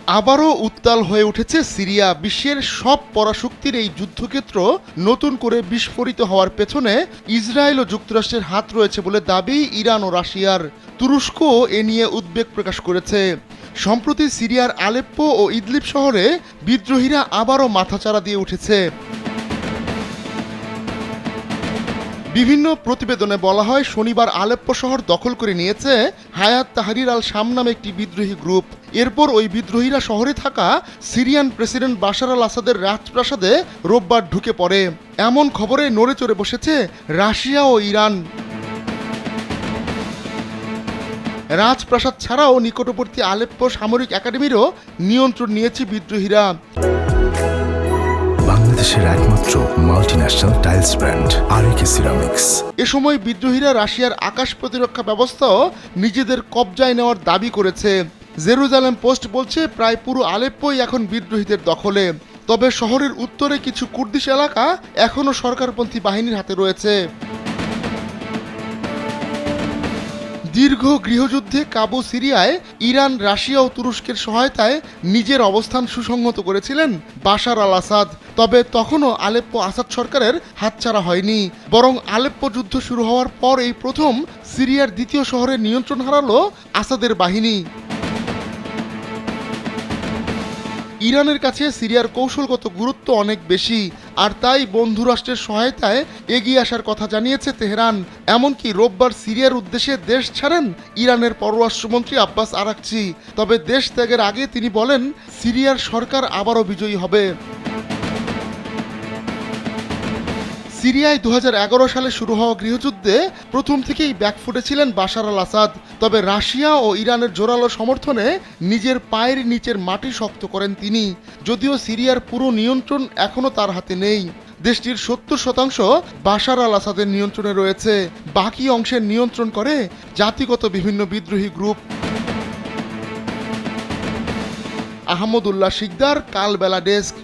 আবারও উত্তাল হয়ে উঠেছে সিরিয়া। বিশ্বের সব পরাশক্তির এই যুদ্ধক্ষেত্র নতুন করে বিস্ফোরিত হওয়ার পেছনে ইসরায়েল ও যুক্তরাষ্ট্রের হাত রয়েছে বলে দাবি ইরান ও রাশিয়ার। তুরস্ক এ নিয়ে উদ্বেগ প্রকাশ করেছে। সম্প্রতি সিরিয়ার আলেপ্পো ও ইদলিব শহরে বিদ্রোহীরা আবারও মাথাচাড়া দিয়ে উঠেছে। বিভিন্ন প্রতিবেদনে বলা হয়, শনিবার আলেপ্পো শহর দখল করে নিয়েছে হায়াত তাহরির আল শাম নামে একটি বিদ্রোহী গ্রুপ। এরপর ওই বিদ্রোহীরা শহরে থাকা সিরিয়ান প্রেসিডেন্ট বাশার আল আসাদের রাজপ্রাসাদে রোববার ঢুকে পড়ে। এমন খবরে নড়ে চড়ে বসেছে রাশিয়া ও ইরান। রাজপ্রাসাদ ছাড়াও নিকটবর্তী আলেপ্পো সামরিক একাডেমিরও নিয়ন্ত্রণ নিয়েছে বিদ্রোহীরা। বাংলাদেশের একমাত্র মাল্টিন্যাশনাল টাইলস ব্র্যান্ড আরএকে সিরামিক্স। এ সময় বিদ্রোহীরা রাশিয়ার আকাশ প্রতিরক্ষা ব্যবস্থাও নিজেদের কবজায় নেওয়ার দাবি করেছে। জেরুজালেম পোস্ট বলছে, প্রায় পুরো আলেপ্পোই এখন বিদ্রোহীদের দখলে। তবে শহরের উত্তরে কিছু কুর্দিশ এলাকা এখনও সরকারপন্থী বাহিনীর হাতে রয়েছে। দীর্ঘ গৃহযুদ্ধে কাবু সিরিয়ায় ইরান, রাশিয়া ও তুরস্কের সহায়তায় নিজের অবস্থান সুসংহত করেছিলেন বাশার আল আসাদ। তবে তখনও আলেপ্পো আসাদ সরকারের হাতছাড়া হয়নি, বরং আলেপ্পো যুদ্ধ শুরু হওয়ার পর এই প্রথম সিরিয়ার দ্বিতীয় শহরের নিয়ন্ত্রণ হারালো আসাদের বাহিনী। ইরানের কাছে সিরিয়ার কৌশলগত গুরুত্ব অনেক বেশি, আর তাই বন্ধু রাষ্ট্রের সহায়তায় এগিয়ে আসার কথা জানিয়েছে তেহরান। এমনকি রোববার সিরিয়ার উদ্দেশ্যে দেশ ছাড়েন ইরানের পররাষ্ট্রমন্ত্রী আব্বাস আরাকচি। তবে দেশ ত্যাগের আগে তিনি বলেন, সিরিয়ার সরকার আবারও বিজয়ী হবে। সিরিয়ায় 2011 সালে শুরু হওয়া গৃহযুদ্ধে প্রথম থেকেই ব্যাকফুটে ছিলেন বাশার আল আসাদ। তবে রাশিয়া ও ইরানের জোরালো সমর্থনে নিজের পায়ের নিচের মাটি শক্ত করেন তিনি। যদিও সিরিয়ার পুরো নিয়ন্ত্রণ এখনও তার হাতে নেই। দেশটির 70% বাশার আল আসাদের নিয়ন্ত্রণে রয়েছে। বাকি অংশের নিয়ন্ত্রণ করে জাতিগত বিভিন্ন বিদ্রোহী গ্রুপ। আহমদুল্লাহ শিকদার, কালবেলা ডেস্ক।